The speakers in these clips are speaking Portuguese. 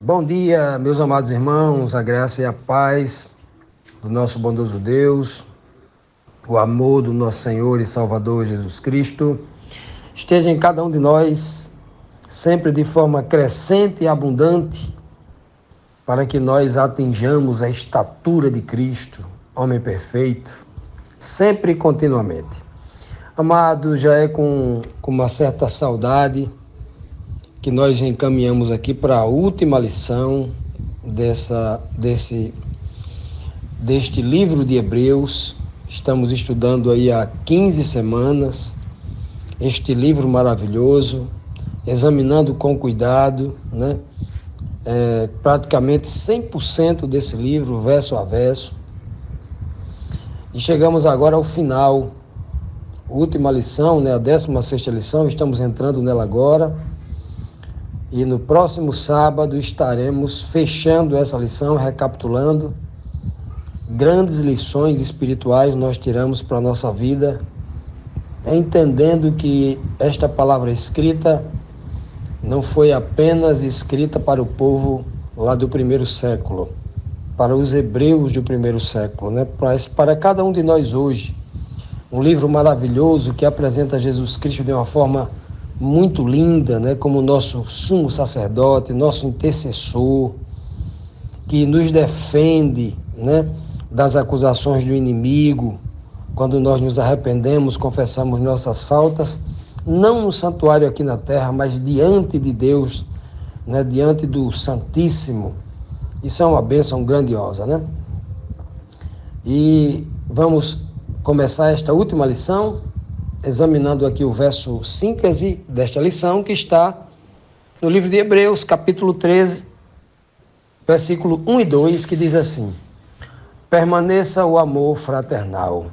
Bom dia, meus amados irmãos, a graça e a paz do nosso bondoso Deus, o amor do nosso Senhor e Salvador Jesus Cristo, esteja em cada um de nós, sempre de forma crescente e abundante, para que nós atinjamos a estatura de Cristo, homem perfeito, sempre e continuamente. Amado, já é com uma certa saudade que nós encaminhamos aqui para a última lição deste livro de Hebreus. Estamos estudando aí há 15 semanas este livro maravilhoso, examinando com cuidado, praticamente 100% desse livro, verso a verso. E chegamos agora ao final, última lição, a 16ª lição, estamos entrando nela agora. E no próximo sábado estaremos fechando essa lição, recapitulando. Grandes lições espirituais nós tiramos para a nossa vida, entendendo que esta palavra escrita não foi apenas escrita para o povo lá do primeiro século, para os hebreus do primeiro século, para cada um de nós hoje. Um livro maravilhoso que apresenta Jesus Cristo de uma forma muito linda, como nosso sumo sacerdote, nosso intercessor, que nos defende, das acusações do inimigo, quando nós nos arrependemos, confessamos nossas faltas, não no santuário aqui na terra, mas diante de Deus, diante do Santíssimo. Isso é uma bênção grandiosa, E vamos começar esta última lição, examinando aqui o verso síntese desta lição, que está no livro de Hebreus, capítulo 13, versículo 1 e 2, que diz assim: permaneça o amor fraternal.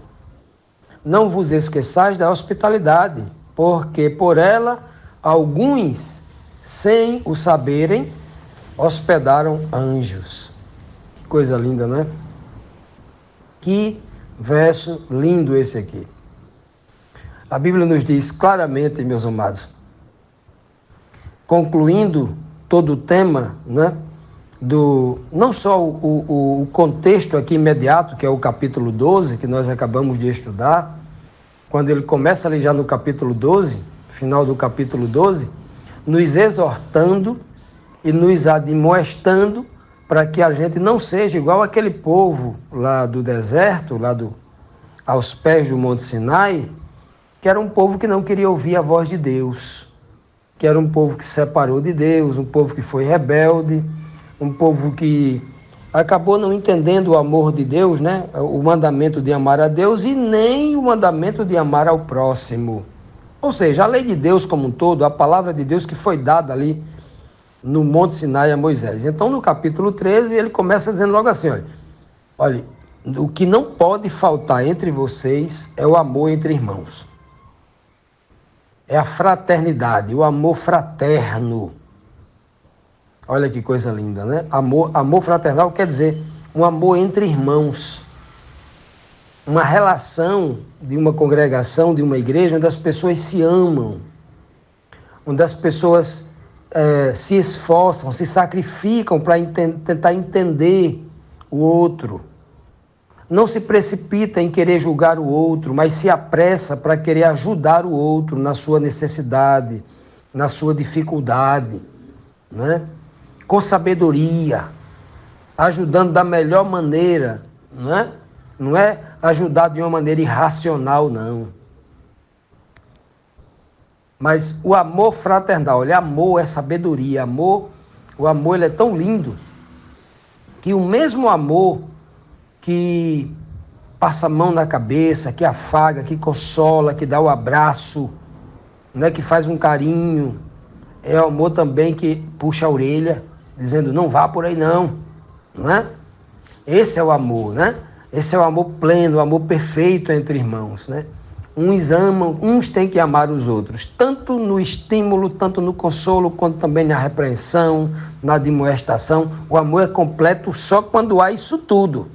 Não vos esqueçais da hospitalidade, porque por ela alguns, sem o saberem, hospedaram anjos. Que coisa linda, não é? Que verso lindo esse aqui. A Bíblia nos diz claramente, meus amados, concluindo todo o tema, não só o contexto aqui imediato, que é o capítulo 12, que nós acabamos de estudar, quando ele começa ali já no capítulo 12, final do capítulo 12, nos exortando e nos admoestando para que a gente não seja igual aquele povo lá do deserto, aos pés do Monte Sinai, que era um povo que não queria ouvir a voz de Deus, que era um povo que se separou de Deus, um povo que foi rebelde, um povo que acabou não entendendo o amor de Deus, o mandamento de amar a Deus e nem o mandamento de amar ao próximo. Ou seja, a lei de Deus como um todo, a palavra de Deus que foi dada ali no Monte Sinai a Moisés. Então, no capítulo 13, ele começa dizendo logo assim, olha, o que não pode faltar entre vocês é o amor entre irmãos. É a fraternidade, o amor fraterno. Olha que coisa linda, Amor fraternal quer dizer um amor entre irmãos. Uma relação de uma congregação, de uma igreja, onde as pessoas se amam, onde as pessoas se esforçam, se sacrificam para tentar entender o outro. Não se precipita em querer julgar o outro, mas se apressa para querer ajudar o outro na sua necessidade, na sua dificuldade. né? Com sabedoria, ajudando da melhor maneira, né? Não é ajudar de uma maneira irracional, não. Mas o amor fraternal, olha, amor é sabedoria, o amor ele é tão lindo que o mesmo amor que passa a mão na cabeça, que afaga, que consola, que dá o abraço, né, que faz um carinho, é o amor também que puxa a orelha, dizendo não vá por aí não, não é? Esse é o amor, né? Esse é o amor pleno, o amor perfeito entre irmãos, né? Uns amam, uns têm que amar os outros, tanto no estímulo, tanto no consolo, quanto também na repreensão, na admoestação. O amor é completo só quando há isso tudo.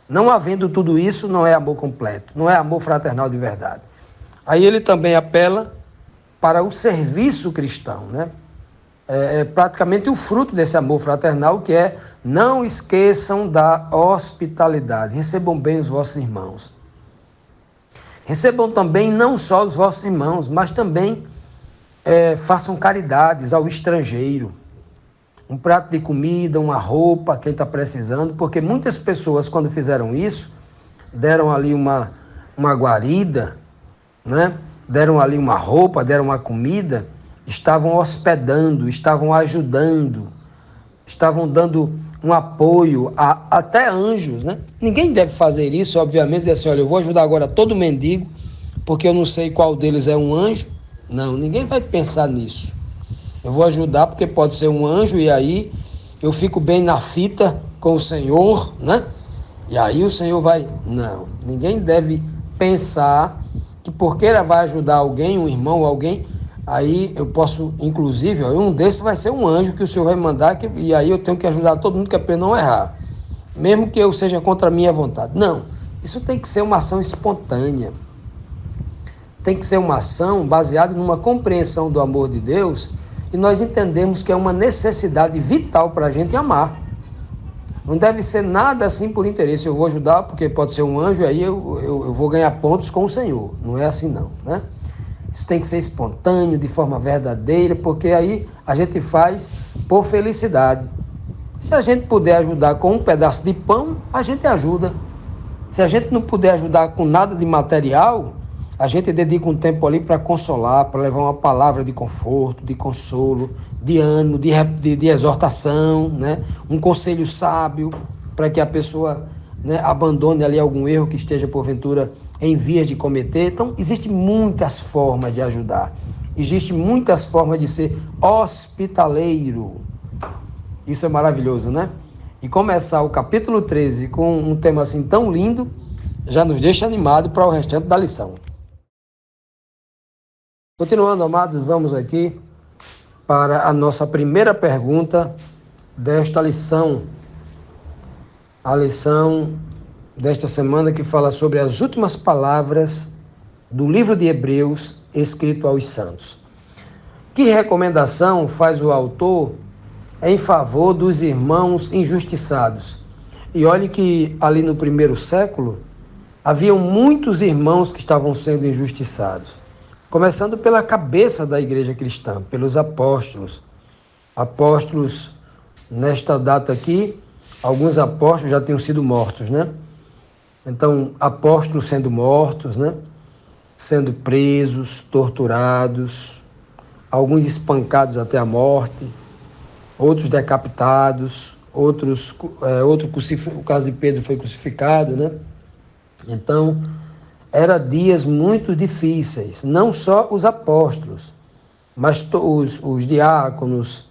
Não havendo tudo isso, não é amor completo, não é amor fraternal de verdade. Aí ele também apela para o serviço cristão, né? É praticamente o fruto desse amor fraternal, que é: não esqueçam da hospitalidade, recebam bem os vossos irmãos. Recebam também não só os vossos irmãos, mas também façam caridades ao estrangeiro. Um prato de comida, uma roupa, quem está precisando, porque muitas pessoas, quando fizeram isso, deram ali uma guarida, né? Deram ali uma roupa, deram uma comida, estavam hospedando, estavam ajudando, estavam dando um apoio até anjos, né? Ninguém deve fazer isso, obviamente, dizer assim: olha, eu vou ajudar agora todo mendigo, porque eu não sei qual deles é um anjo. Não, ninguém vai pensar nisso. Eu vou ajudar porque pode ser um anjo e aí eu fico bem na fita com o Senhor, né? E aí o Senhor vai... Não, ninguém deve pensar que porque ela vai ajudar alguém, um irmão, alguém, aí eu posso, inclusive, um desses vai ser um anjo que o Senhor vai mandar, e aí eu tenho que ajudar todo mundo, que é para não errar, mesmo que eu seja contra a minha vontade. Não, isso tem que ser uma ação espontânea, tem que ser uma ação baseada numa compreensão do amor de Deus, e nós entendemos que é uma necessidade vital para a gente amar. Não deve ser nada assim por interesse. Eu vou ajudar porque pode ser um anjo e aí eu vou ganhar pontos com o Senhor. Não é assim não, né? Isso tem que ser espontâneo, de forma verdadeira, porque aí a gente faz por felicidade. Se a gente puder ajudar com um pedaço de pão, a gente ajuda. Se a gente não puder ajudar com nada de material, a gente dedica um tempo ali para consolar, para levar uma palavra de conforto, de consolo, de ânimo, de exortação, né? Um conselho sábio para que a pessoa, né, abandone ali algum erro que esteja porventura em vias de cometer. Então, existem muitas formas de ajudar. Existem muitas formas de ser hospitaleiro. Isso é maravilhoso, né? E começar o capítulo 13 com um tema assim tão lindo, já nos deixa animado para o restante da lição. Continuando, amados, vamos aqui para a nossa primeira pergunta desta lição. A lição desta semana que fala sobre as últimas palavras do livro de Hebreus escrito aos santos. Que recomendação faz o autor em favor dos irmãos injustiçados? E olhe que ali no primeiro século haviam muitos irmãos que estavam sendo injustiçados. Começando pela cabeça da igreja cristã, pelos apóstolos. Apóstolos, nesta data aqui, alguns apóstolos já tinham sido mortos, né? Então, apóstolos sendo mortos, né? Sendo presos, torturados, alguns espancados até a morte, outros decapitados, o caso de Pedro foi crucificado, né? Então, eram dias muito difíceis, não só os apóstolos, mas os diáconos,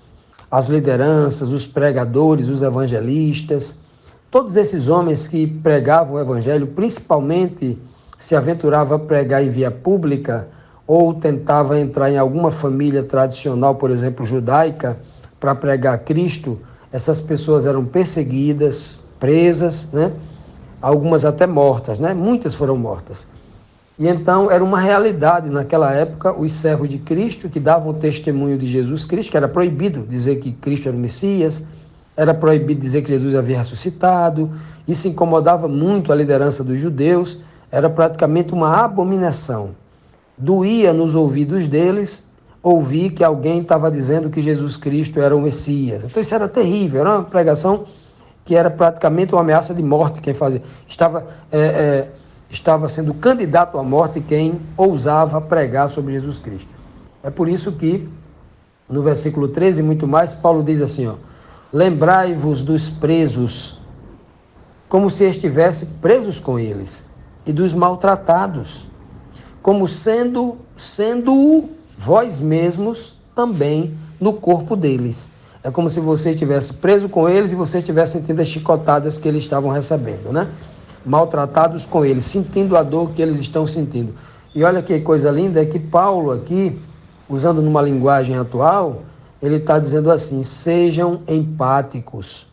as lideranças, os pregadores, os evangelistas, todos esses homens que pregavam o evangelho, principalmente se aventurava a pregar em via pública ou tentava entrar em alguma família tradicional, por exemplo, judaica, para pregar Cristo, essas pessoas eram perseguidas, presas, né? Algumas até mortas, né? Muitas foram mortas. E então era uma realidade naquela época, os servos de Cristo que davam testemunho de Jesus Cristo, que era proibido dizer que Cristo era o Messias, era proibido dizer que Jesus havia ressuscitado, isso incomodava muito a liderança dos judeus, era praticamente uma abominação. Doía nos ouvidos deles ouvi que alguém estava dizendo que Jesus Cristo era o Messias. Então isso era terrível, era uma pregação que era praticamente uma ameaça de morte. Quem fazia estava sendo candidato à morte quem ousava pregar sobre Jesus Cristo. É por isso que no versículo 13 e muito mais, Paulo diz assim, ó, lembrai-vos dos presos, como se estivesse presos com eles, e dos maltratados, como sendo vós mesmos também no corpo deles. É como se você estivesse preso com eles e você estivesse sentindo as chicotadas que eles estavam recebendo, né? Maltratados com eles, sentindo a dor que eles estão sentindo. E olha que coisa linda, é que Paulo aqui, usando numa linguagem atual, ele está dizendo assim, sejam empáticos,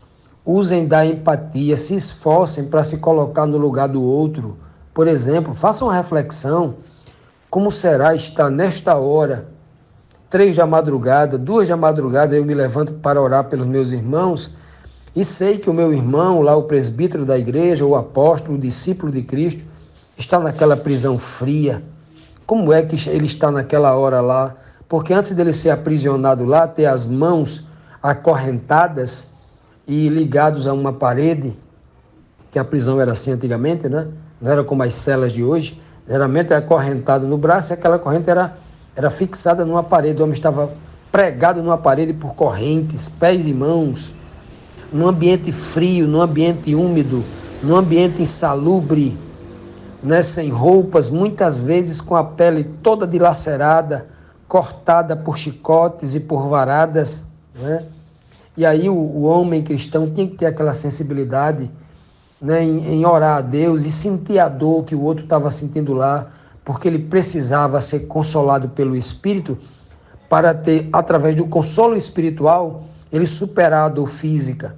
usem da empatia, se esforcem para se colocar no lugar do outro. Por exemplo, façam uma reflexão, como será estar nesta hora, 3 da madrugada, 2 da madrugada, eu me levanto para orar pelos meus irmãos, e sei que o meu irmão, lá o presbítero da igreja, o apóstolo, o discípulo de Cristo, está naquela prisão fria. Como é que ele está naquela hora lá? Porque antes dele ser aprisionado lá, ter as mãos acorrentadas e ligados a uma parede, que a prisão era assim antigamente, né? Não era como as celas de hoje, geralmente era acorrentado no braço e aquela corrente era fixada numa parede, o homem estava pregado numa parede por correntes, pés e mãos, num ambiente frio, num ambiente úmido, num ambiente insalubre, né? Sem roupas, muitas vezes com a pele toda dilacerada, cortada por chicotes e por varadas, né? E aí o homem cristão tinha que ter aquela sensibilidade, né, em orar a Deus e sentir a dor que o outro estava sentindo lá, porque ele precisava ser consolado pelo Espírito para ter, através do consolo espiritual, ele superar a dor física,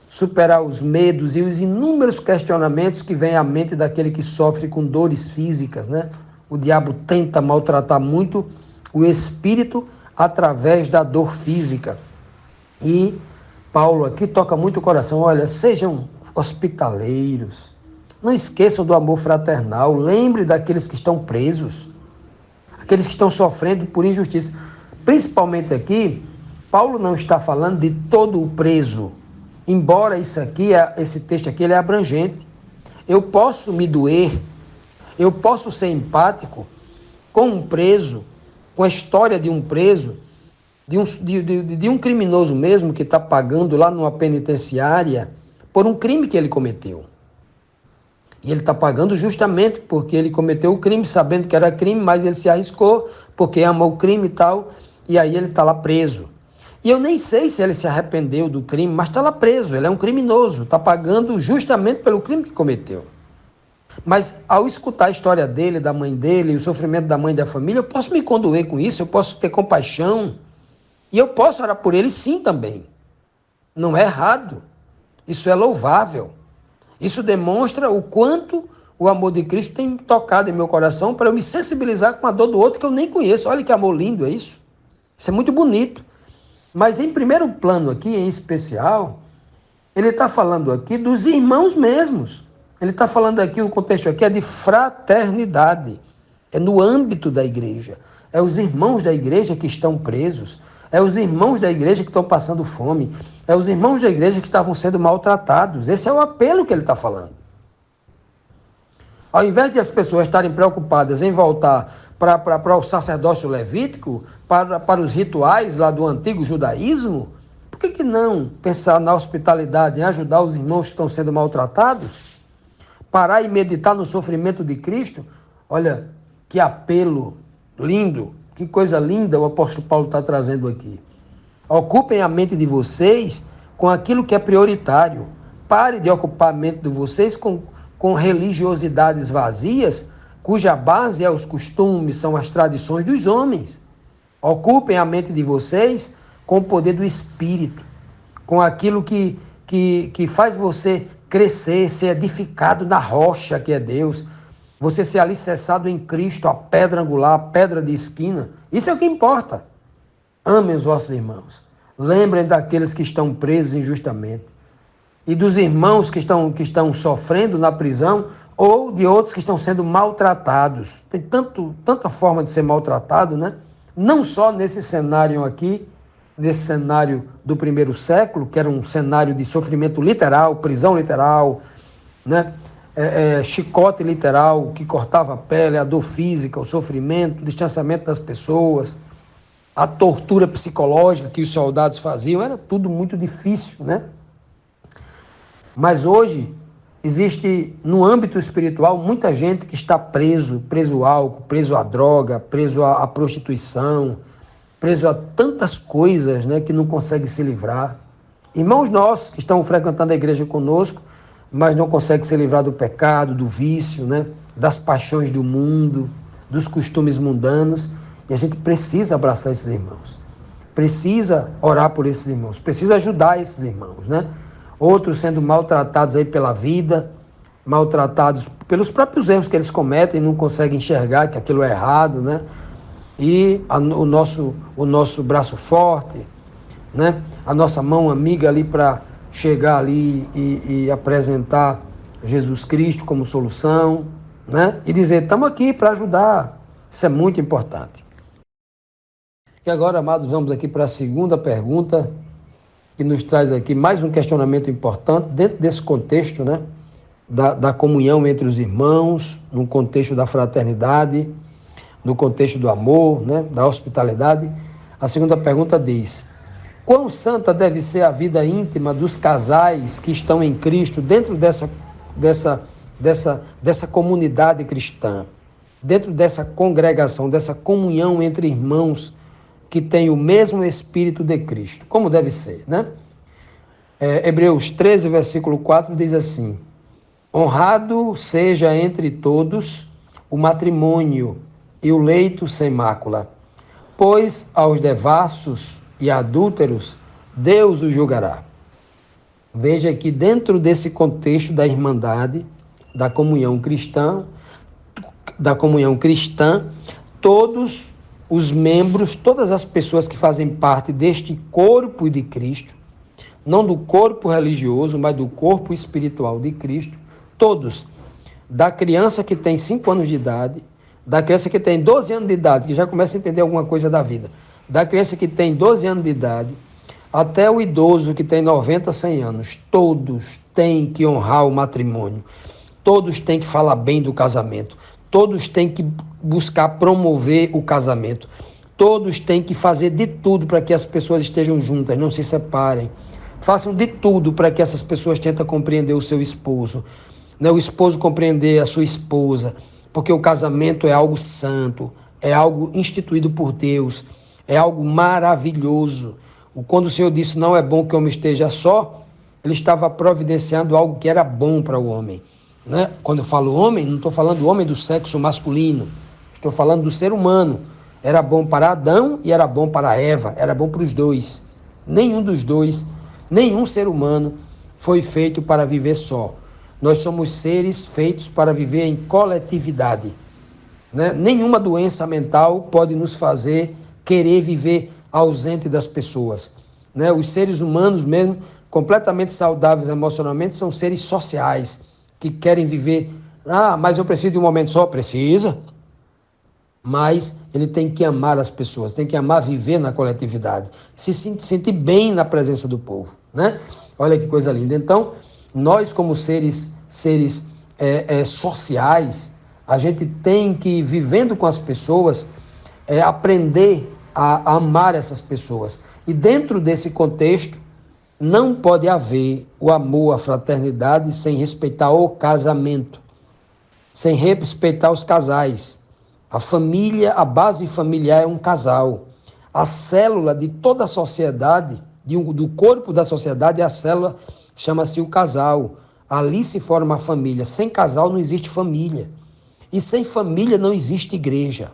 superar os medos e os inúmeros questionamentos que vêm à mente daquele que sofre com dores físicas, né? O diabo tenta maltratar muito o espírito através da dor física. E Paulo aqui toca muito o coração, olha, sejam hospitaleiros, não esqueçam do amor fraternal, lembre daqueles que estão presos, aqueles que estão sofrendo por injustiça. Principalmente aqui, Paulo não está falando de todo o preso, embora esse texto aqui ele é abrangente. Eu posso me doer, eu posso ser empático com um preso, com a história de um preso, de um criminoso mesmo que está pagando lá numa penitenciária por um crime que ele cometeu. E ele está pagando justamente porque ele cometeu o crime, sabendo que era crime, mas ele se arriscou porque amou o crime e tal, e aí ele está lá preso. E eu nem sei se ele se arrependeu do crime, mas está lá preso, ele é um criminoso, está pagando justamente pelo crime que cometeu. Mas ao escutar a história dele, da mãe dele, o sofrimento da mãe e da família, eu posso me condoer com isso, eu posso ter compaixão, e eu posso orar por ele sim também. Não é errado, isso é louvável. Isso demonstra o quanto o amor de Cristo tem tocado em meu coração para eu me sensibilizar com a dor do outro que eu nem conheço. Olha que amor lindo é isso. Isso é muito bonito. Mas em primeiro plano aqui, em especial, ele está falando aqui dos irmãos mesmos. Ele está falando aqui, o contexto aqui é de fraternidade. É no âmbito da igreja. É os irmãos da igreja que estão presos. É os irmãos da igreja que estão passando fome. É os irmãos da igreja que estavam sendo maltratados. Esse é o apelo que ele está falando. Ao invés de as pessoas estarem preocupadas em voltar para o sacerdócio levítico, para os rituais lá do antigo judaísmo, por que não pensar na hospitalidade, em ajudar os irmãos que estão sendo maltratados? Parar e meditar no sofrimento de Cristo? Olha, que apelo lindo. Que coisa linda o apóstolo Paulo está trazendo aqui. Ocupem a mente de vocês com aquilo que é prioritário. Pare de ocupar a mente de vocês com religiosidades vazias, cuja base é os costumes, são as tradições dos homens. Ocupem a mente de vocês com o poder do Espírito, com aquilo que faz você crescer, ser edificado na rocha que é Deus, você ser alicerçado em Cristo, a pedra angular, a pedra de esquina. Isso é o que importa. Amem os vossos irmãos. Lembrem daqueles que estão presos injustamente. E dos irmãos que estão sofrendo na prisão ou de outros que estão sendo maltratados. Tem tanta forma de ser maltratado, né? não só nesse cenário aqui, nesse cenário do primeiro século, que era um cenário de sofrimento literal, prisão literal, né? Chicote literal que cortava a pele, a dor física, o sofrimento, o distanciamento das pessoas, a tortura psicológica que os soldados faziam, era tudo muito difícil, né? Mas hoje existe no âmbito espiritual muita gente que está preso ao álcool, preso à droga, preso à prostituição, preso a tantas coisas, né, que não consegue se livrar. Irmãos nossos que estão frequentando a igreja conosco, mas não conseguem se livrar do pecado, do vício, né, das paixões do mundo, dos costumes mundanos. E a gente precisa abraçar esses irmãos. Precisa orar por esses irmãos. Precisa ajudar esses irmãos, né? Outros sendo maltratados aí pela vida, maltratados pelos próprios erros que eles cometem, não conseguem enxergar que aquilo é errado, né? E o nosso braço forte, né? A nossa mão amiga ali para chegar ali e apresentar Jesus Cristo como solução, né? E dizer, estamos aqui para ajudar. Isso é muito importante. E agora, amados, vamos aqui para a segunda pergunta, que nos traz aqui mais um questionamento importante dentro desse contexto, né? Da comunhão entre os irmãos, no contexto da fraternidade, no contexto do amor, né? Da hospitalidade. A segunda pergunta diz: quão santa deve ser a vida íntima dos casais que estão em Cristo dentro dessa comunidade cristã, dentro dessa congregação, dessa comunhão entre irmãos que têm o mesmo Espírito de Cristo? Como deve ser, né? Hebreus 13, versículo 4 diz assim: honrado seja entre todos o matrimônio e o leito sem mácula, pois aos devassos e adúlteros Deus os julgará. Veja que dentro desse contexto da irmandade, da comunhão cristã, todos os membros, todas as pessoas que fazem parte deste corpo de Cristo, não do corpo religioso, mas do corpo espiritual de Cristo, todos, da criança que tem 5 anos de idade, da criança que tem 12 anos de idade, que já começa a entender alguma coisa da vida, da criança que tem 12 anos de idade, até o idoso que tem 90, 100 anos, todos têm que honrar o matrimônio, todos têm que falar bem do casamento, todos têm que buscar promover o casamento, todos têm que fazer de tudo para que as pessoas estejam juntas, não se separem, façam de tudo para que essas pessoas tentem compreender o seu esposo, né? O esposo compreender a sua esposa, porque o casamento é algo santo, é algo instituído por Deus, é algo maravilhoso. Quando o Senhor disse não é bom que o homem esteja só, ele estava providenciando algo que era bom para o homem, né? Quando eu falo homem, não estou falando do homem do sexo masculino, estou falando do ser humano. Era bom para Adão e era bom para Eva, era bom para os dois. Nenhum dos dois, nenhum ser humano foi feito para viver só. Nós somos seres feitos para viver em coletividade, né? Nenhuma doença mental pode nos fazer querer viver ausente das pessoas, né? Os seres humanos mesmo, completamente saudáveis emocionalmente, são seres sociais, que querem viver. Mas eu preciso de um momento só. Precisa, mas ele tem que amar as pessoas, tem que amar viver na coletividade, se sentir bem na presença do povo, né? Olha que coisa linda. Então, nós como seres sociais, a gente tem que, vivendo com as pessoas, aprender a amar essas pessoas. E dentro desse contexto, não pode haver o amor, a fraternidade, sem respeitar o casamento, sem respeitar os casais. A família, a base familiar é um casal. A célula de toda a sociedade, do corpo da sociedade, a célula chama-se o casal. Ali se forma a família. Sem casal não existe família. E sem família não existe igreja.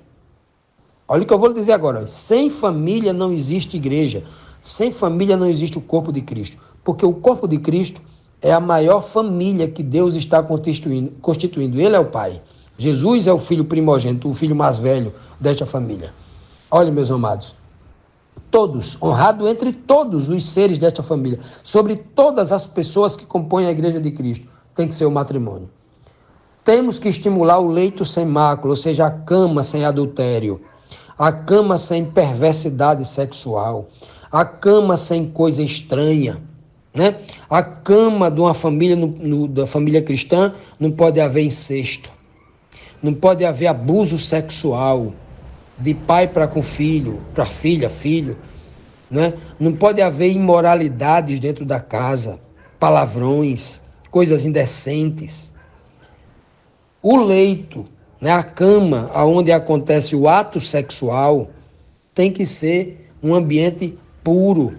Olha o que eu vou lhe dizer agora. Sem família não existe igreja. Sem família não existe o corpo de Cristo. Porque o corpo de Cristo é a maior família que Deus está constituindo. Ele é o Pai. Jesus é o filho primogênito, o filho mais velho desta família. Olha, meus amados, todos, honrado entre todos os seres desta família, sobre todas as pessoas que compõem a igreja de Cristo, tem que ser o matrimônio. Temos que estimular o leito sem mácula, ou seja, a cama sem adultério. a cama sem perversidade sexual, a cama sem coisa estranha, né? A cama de uma família, da família cristã, não pode haver incesto, não pode haver abuso sexual de pai para com filho, para filha, filho, né? Não pode haver imoralidades dentro da casa, palavrões, coisas indecentes. O leito, né, a cama onde acontece o ato sexual, tem que ser um ambiente puro,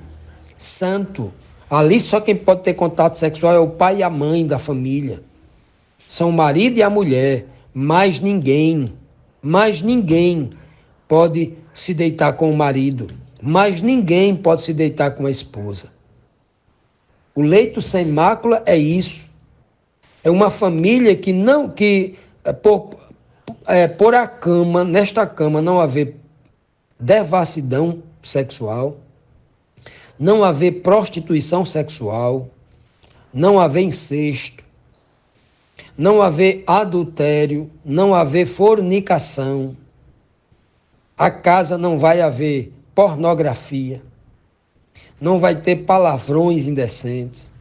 santo. Ali só quem pode ter contato sexual é o pai e a mãe da família. São o marido e a mulher. Mais ninguém pode se deitar com o marido. Mais ninguém pode se deitar com a esposa. O leito sem mácula é isso. É uma família que não, por a cama, nesta cama não haver devassidão sexual, não haver prostituição sexual, não haver incesto, não haver adultério, não haver fornicação. A casa não vai haver pornografia, não vai ter palavrões indecentes.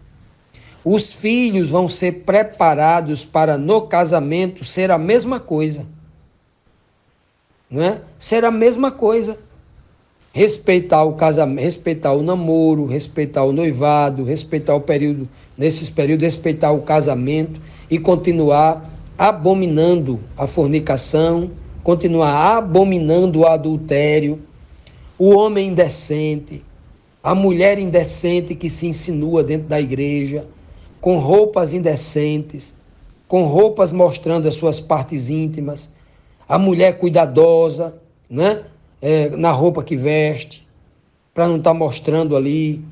Os filhos vão ser preparados para no casamento ser a mesma coisa, não é? Ser a mesma coisa. Respeitar o casamento, respeitar o namoro, respeitar o noivado, respeitar o período, nesses períodos, respeitar o casamento e continuar abominando a fornicação, continuar abominando o adultério, o homem indecente, a mulher indecente que se insinua dentro da igreja, com roupas indecentes, com roupas mostrando as suas partes íntimas, a mulher cuidadosa, né? Na roupa que veste, para não estar mostrando ali,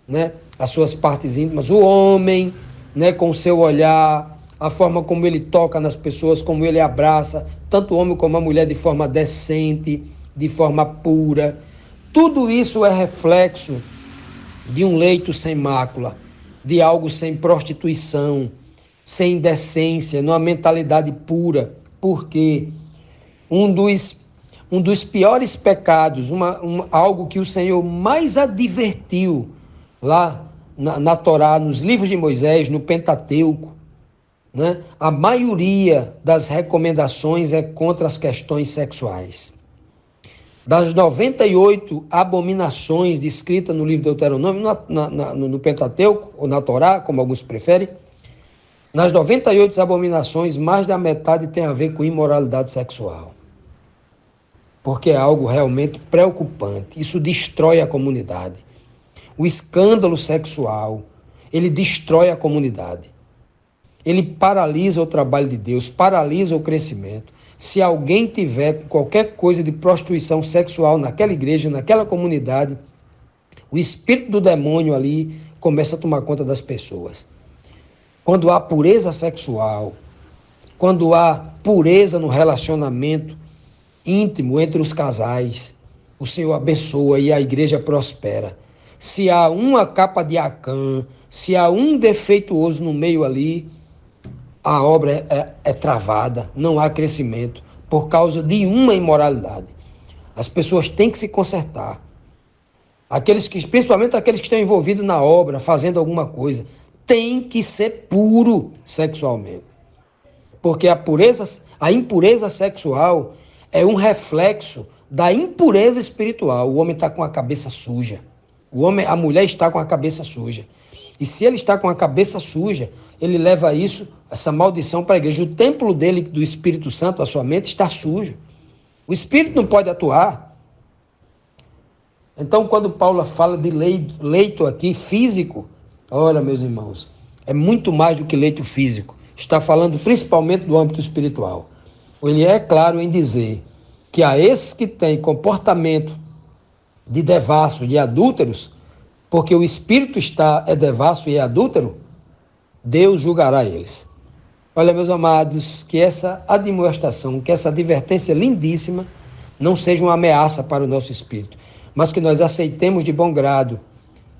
né, as suas partes íntimas. O homem, né, com o seu olhar, a forma como ele toca nas pessoas, como ele abraça, tanto o homem como a mulher, de forma decente, de forma pura. Tudo isso é reflexo de um leito sem mácula, de algo sem prostituição, sem indecência, numa mentalidade pura. Porque um dos piores pecados, algo que o Senhor mais advertiu lá na Torá, nos livros de Moisés, no Pentateuco, né? A maioria das recomendações é contra as questões sexuais. Das 98 abominações descritas no livro de Deuteronômio, no Pentateuco, ou na Torá, como alguns preferem, nas 98 abominações, mais da metade tem a ver com imoralidade sexual. Porque é algo realmente preocupante. Isso destrói a comunidade. O escândalo sexual, ele destrói a comunidade. Ele paralisa o trabalho de Deus, paralisa o crescimento. Se alguém tiver qualquer coisa de prostituição sexual naquela igreja, naquela comunidade, o espírito do demônio ali começa a tomar conta das pessoas. Quando há pureza sexual, quando há pureza no relacionamento íntimo entre os casais, o Senhor abençoa e a igreja prospera. Se há uma capa de Acã, se há um defeituoso no meio ali, a obra é travada, não há crescimento, por causa de uma imoralidade. As pessoas têm que se consertar. Principalmente aqueles que estão envolvidos na obra, fazendo alguma coisa, tem que ser puro sexualmente. Porque a impureza sexual é um reflexo da impureza espiritual. O homem está com a cabeça suja. A mulher está com a cabeça suja. E se ele está com a cabeça suja, ele leva essa maldição para a igreja. O templo dele, do Espírito Santo, a sua mente, está sujo. O Espírito não pode atuar. Então, quando Paulo fala de leito aqui, físico, olha, meus irmãos, é muito mais do que leito físico. Está falando principalmente do âmbito espiritual. Ele é claro em dizer que a esses que têm comportamento de devassos, de adúlteros, porque o espírito é devasso e é adúltero, Deus julgará eles. Olha, meus amados, que essa admoestação, que essa advertência lindíssima não seja uma ameaça para o nosso espírito, mas que nós aceitemos de bom grado.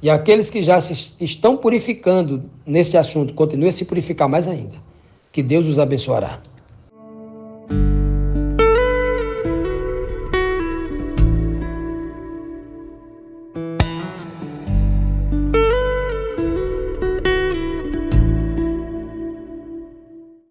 E aqueles que já se estão purificando neste assunto, continuem a se purificar mais ainda. Que Deus os abençoará.